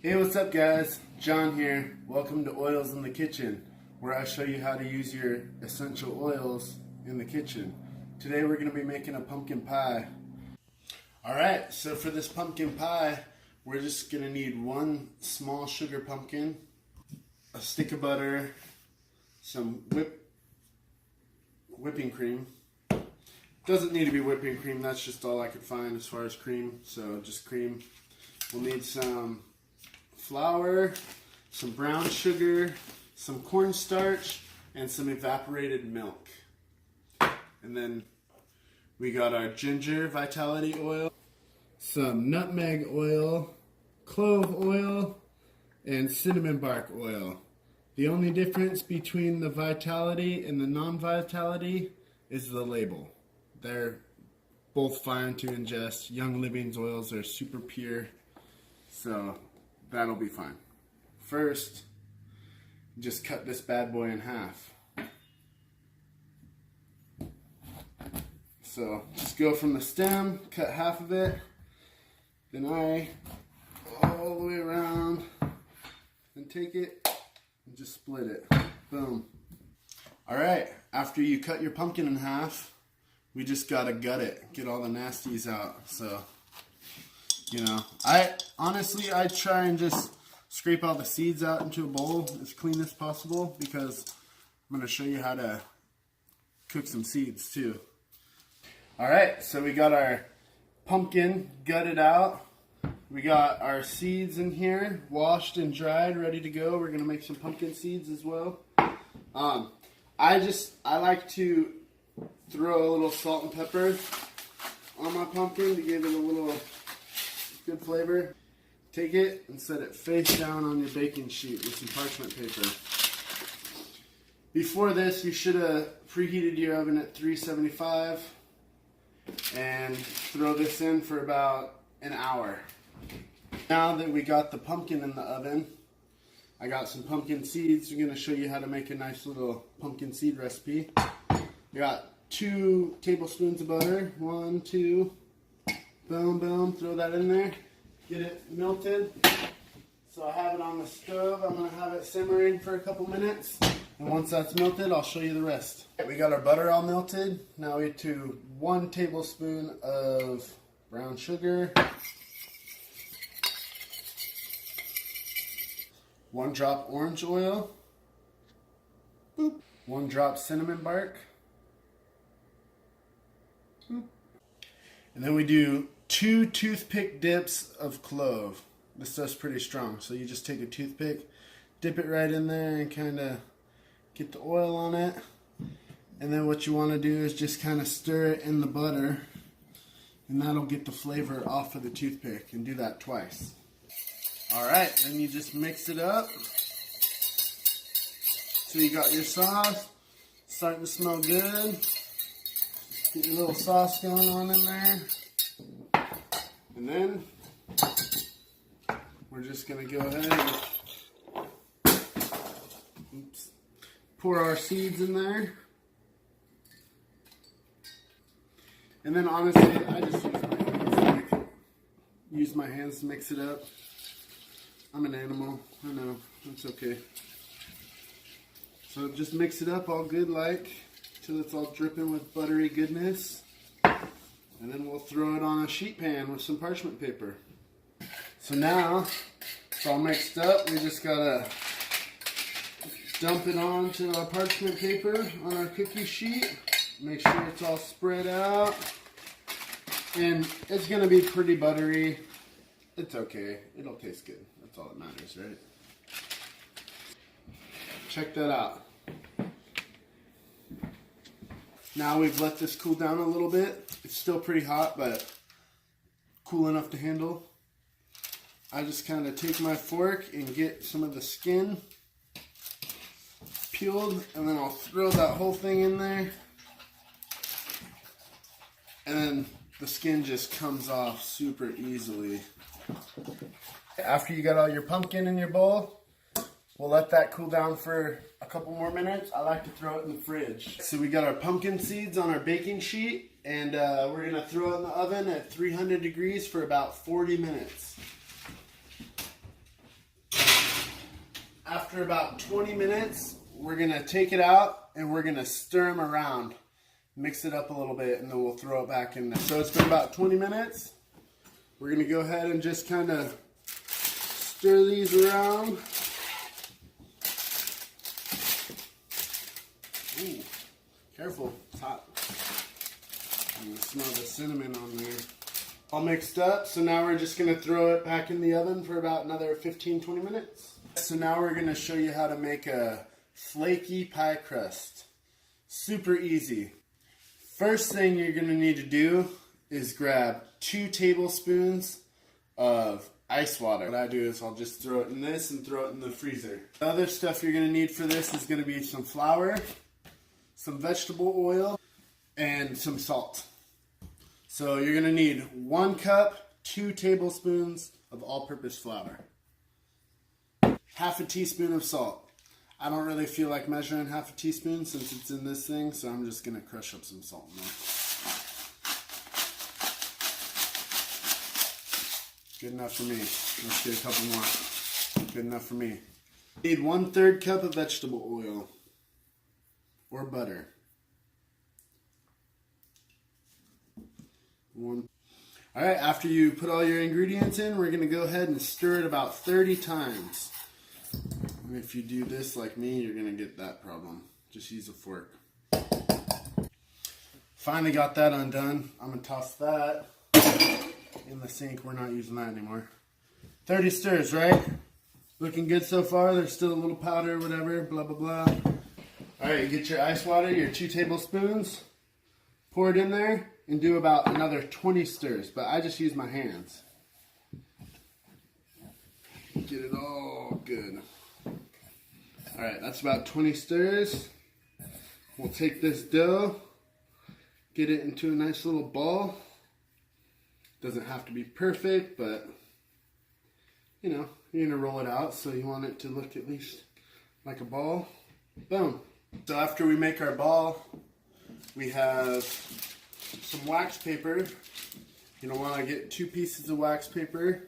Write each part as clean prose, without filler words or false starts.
Hey, what's up guys? John here. Welcome to Oils in the Kitchen, where I show you how to use your essential oils in the kitchen. Today we're going to be making a pumpkin pie. Alright, so for this pumpkin pie, we're just going to need one small sugar pumpkin, a stick of butter, some whipping cream. Doesn't need to be whipping cream, that's just all I could find as far as cream, so just cream. We'll need some flour, some brown sugar, some cornstarch, and some evaporated milk. And then we got our ginger vitality oil, some nutmeg oil, clove oil, and cinnamon bark oil. The only difference between the vitality and the non-vitality is the label. They're both fine to ingest. Young Living's oils are super pure, so that'll be fine. First, just cut this bad boy in half. So just go from the stem, cut half of it, then I go all the way around and take it and just split it. Boom. Alright, after you cut your pumpkin in half, we just gotta gut it, get all the nasties out. So, you know, I try and just scrape all the seeds out into a bowl as clean as possible, because I'm going to show you how to cook some seeds too. Alright, so we got our pumpkin gutted out. We got our seeds in here, washed and dried, ready to go. We're going to make some pumpkin seeds as well. I like to throw a little salt and pepper on my pumpkin to give it a little good flavor. Take it and set it face down on your baking sheet with some parchment paper. Before this, you should have preheated your oven at 375 and throw this in for about an hour. Now that we got the pumpkin in the oven, I got some pumpkin seeds. I'm going to show you how to make a nice little pumpkin seed recipe. We got 2 tablespoons of butter. 1, 2, boom, boom. Throw that in there. Get it melted. So I have it on the stove. I'm going to have it simmering for a couple minutes. And once that's melted, I'll show you the rest. We got our butter all melted. Now we do 1 tablespoon of brown sugar. 1 drop orange oil. Boop. 1 drop cinnamon bark. Boop. And then we do 2 toothpick dips of clove. This stuff's pretty strong, so you just take a toothpick, dip it right in there and kind of get the oil on it. And then what you want to do is just kind of stir it in the butter, and that'll get the flavor off of the toothpick, and do that twice. Alright, then you just mix it up. So you got your sauce, starting to smell good. Get your little sauce going on in there. And then we're just going to go ahead and pour our seeds in there. And then honestly, I just use my hands to mix it up. I'm an animal, I know, that's okay. So just mix it up all good like, till it's all dripping with buttery goodness. And then we'll throw it on a sheet pan with some parchment paper. So now it's all mixed up. We just gotta dump it onto our parchment paper on our cookie sheet. Make sure it's all spread out. And it's gonna be pretty buttery. It's okay. It'll taste good. That's all that matters, right? Check that out. Now we've let this cool down a little bit. It's still pretty hot, but cool enough to handle. I just kind of take my fork and get some of the skin peeled, and then I'll throw that whole thing in there. And then the skin just comes off super easily. After you got all your pumpkin in your bowl, we'll let that cool down for a couple more minutes. I like to throw it in the fridge. So we got our pumpkin seeds on our baking sheet, and we're going to throw it in the oven at 300 degrees for about 40 minutes. After about 20 minutes, we're going to take it out and we're going to stir them around. Mix it up a little bit and then we'll throw it back in there. So it's been about 20 minutes. We're going to go ahead and just kind of stir these around. Ooh, careful, it's hot. You can smell the cinnamon on there. All mixed up, so now we're just going to throw it back in the oven for about another 15-20 minutes. So now we're going to show you how to make a flaky pie crust. Super easy. First thing you're going to need to do is grab 2 tablespoons of ice water. What I do is I'll just throw it in this and throw it in the freezer. The other stuff you're going to need for this is going to be some flour, some vegetable oil, and some salt. So you're going to need 1 cup, 2 tablespoons of all-purpose flour, half a teaspoon of salt. I don't really feel like measuring half a teaspoon since it's in this thing, so I'm just going to crush up some salt in there. Good enough for me. Let's get a couple more. Good enough for me. Need 1/3 cup of vegetable oil or butter. Alright, after you put all your ingredients in, we're going to go ahead and stir it about 30 times. And if you do this like me, you're going to get that problem. Just use a fork. Finally got that undone. I'm going to toss that in the sink. We're not using that anymore. 30 stirs, right? Looking good so far. There's still a little powder, whatever, blah, blah, blah. Alright, you get your ice water, your 2 tablespoons. Pour it in there and do about another 20 stirs, but I just use my hands. Get it all good. Alright, that's about 20 stirs. We'll take this dough, get it into a nice little ball. Doesn't have to be perfect, but you know, you're going to roll it out, so you want it to look at least like a ball. Boom. So after we make our ball, we have some wax paper. You're going to want to get 2 pieces of wax paper,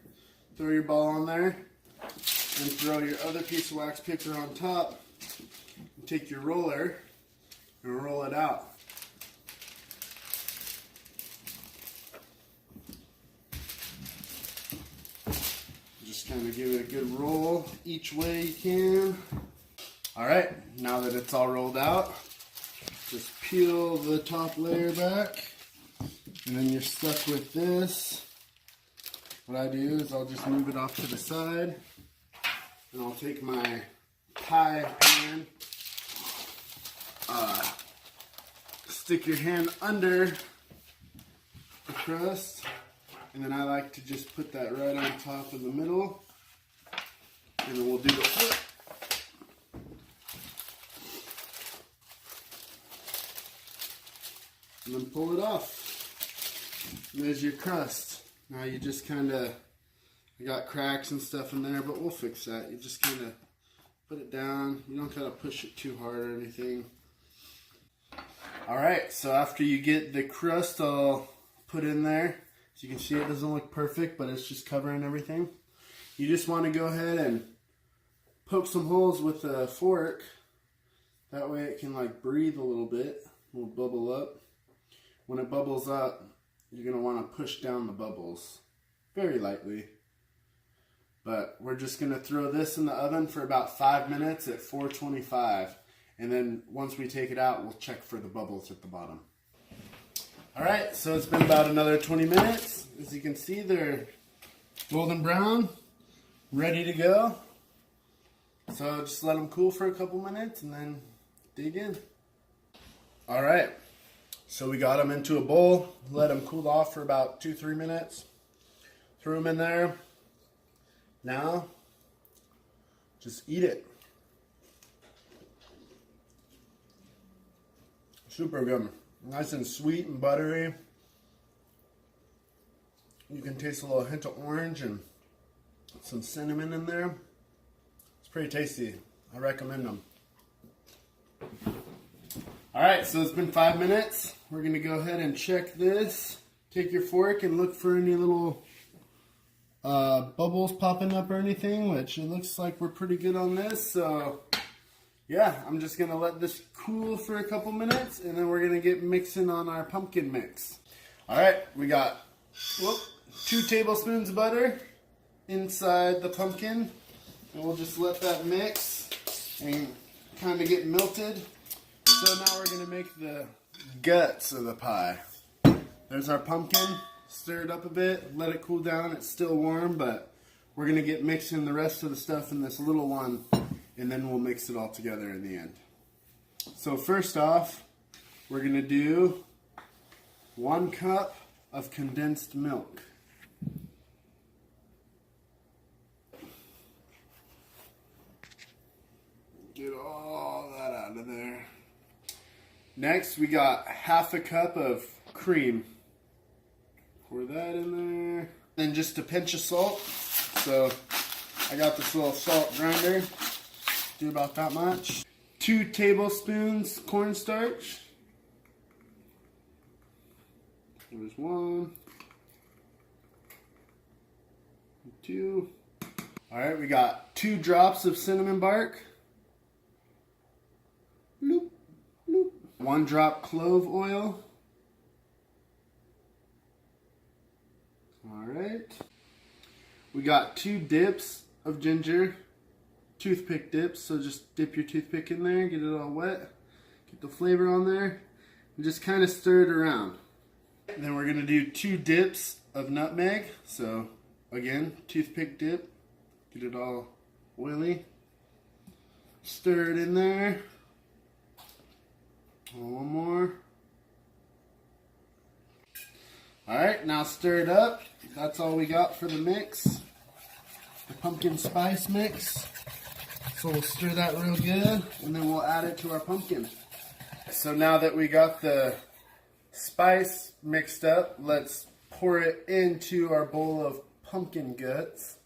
throw your ball on there, and throw your other piece of wax paper on top. And take your roller and roll it out. Just kind of give it a good roll each way you can. Alright, now that it's all rolled out, just peel the top layer back, and then you're stuck with this. What I do is I'll just move it off to the side, and I'll take my pie pan, stick your hand under the crust, and then I like to just put that right on top of the middle, and then we'll do the flip. And then pull it off. And there's your crust. Now you just kind of, I got cracks and stuff in there, but we'll fix that. You just kind of put it down. You don't gotta push it too hard or anything. Alright, so after you get the crust all put in there, as you can see it doesn't look perfect, but it's just covering everything. You just want to go ahead and poke some holes with a fork. That way it can like breathe a little bit. It will bubble up. When it bubbles up, you're going to want to push down the bubbles very lightly. But we're just going to throw this in the oven for about 5 minutes at 425. And then once we take it out, we'll check for the bubbles at the bottom. Alright, so it's been about another 20 minutes. As you can see, they're golden brown, ready to go. So just let them cool for a couple minutes and then dig in. Alright. So we got them into a bowl, let them cool off for about 2-3 minutes. Threw them in there. Now, just eat it. Super good. Nice and sweet and buttery. You can taste a little hint of orange and some cinnamon in there. It's pretty tasty. I recommend them. Alright, so it's been 5 minutes. We're going to go ahead and check this. Take your fork and look for any little bubbles popping up or anything, which it looks like we're pretty good on this. So yeah, I'm just gonna let this cool for a couple minutes, and then we're gonna get mixing on our pumpkin mix. All right, we got 2 tablespoons of butter inside the pumpkin, and we'll just let that mix and kind of get melted. So now we're gonna make the guts of the pie. There's our pumpkin. Stir it up a bit, let it cool down. It's still warm, but we're gonna get mixing the rest of the stuff in this little one, and then we'll mix it all together in the end. So first off, we're gonna do 1 cup of condensed milk. Get all that out of there. Next, we got 1/2 cup of cream. Pour that in there. Then just a pinch of salt. So I got this little salt grinder. Do about that much. 2 tablespoons cornstarch. There's 1. 2. Alright, we got 2 drops of cinnamon bark. Bloop, bloop. 1 drop clove oil. Alright. We got 2 dips of ginger. Toothpick dips, so just dip your toothpick in there, get it all wet. Get the flavor on there. And just kind of stir it around. And then we're going to do 2 dips of nutmeg. So again, toothpick dip. Get it all oily. Stir it in there. One more. Alright, now stir it up. That's all we got for the mix. The pumpkin spice mix. So we'll stir that real good, and then we'll add it to our pumpkin. So now that we got the spice mixed up, let's pour it into our bowl of pumpkin guts.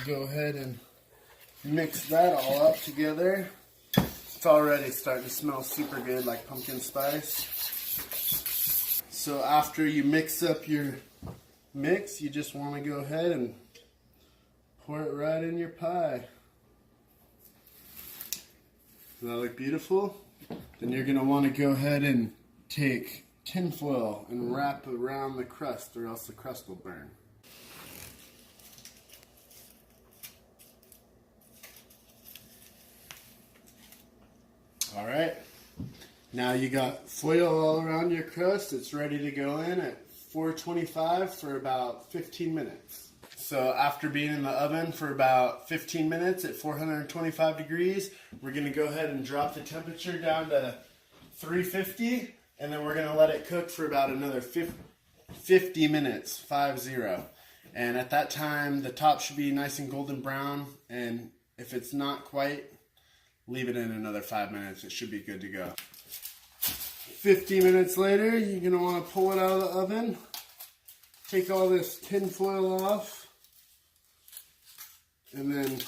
Go ahead and mix that all up together. It's already starting to smell super good, like pumpkin spice. So after you mix up your mix, you just want to go ahead and pour it right in your pie. Does that look beautiful? Then you're going to want to go ahead and take tinfoil and wrap it around the crust, or else the crust will burn. Alright, now you got foil all around your crust. It's ready to go in at 425 for about 15 minutes. So after being in the oven for about 15 minutes at 425 degrees, we're going to go ahead and drop the temperature down to 350, and then we're going to let it cook for about another 50 minutes, 50. And at that time, the top should be nice and golden brown, and if it's not quite, leave it in another 5 minutes. It should be good to go. 50 minutes later, you're going to want to pull it out of the oven. Take all this tin foil off. And then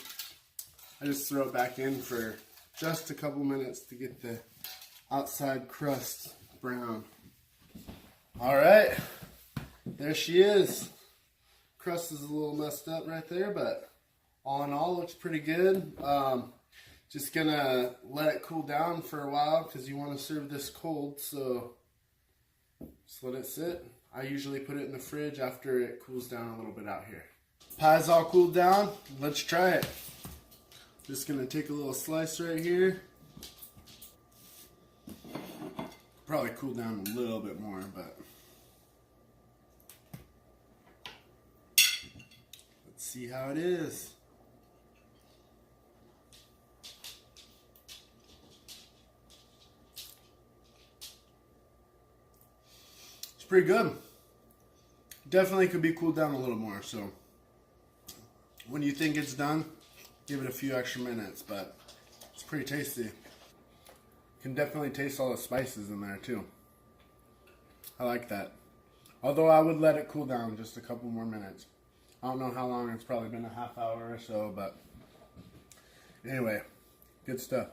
I just throw it back in for just a couple minutes to get the outside crust brown. Alright, there she is. Crust is a little messed up right there, but all in all, looks pretty good. Just gonna let it cool down for a while because you want to serve this cold, so just let it sit. I usually put it in the fridge after it cools down a little bit out here. Pie's all cooled down. Let's try it. Just gonna take a little slice right here. Probably cool down a little bit more, but let's see how it is. Pretty good. Definitely could be cooled down a little more, so when you think it's done, give it a few extra minutes, but it's pretty tasty. You can definitely taste all the spices in there too. I like that. Although I would let it cool down just a couple more minutes. I don't know how long, it's probably been a half hour or so, but anyway, good stuff.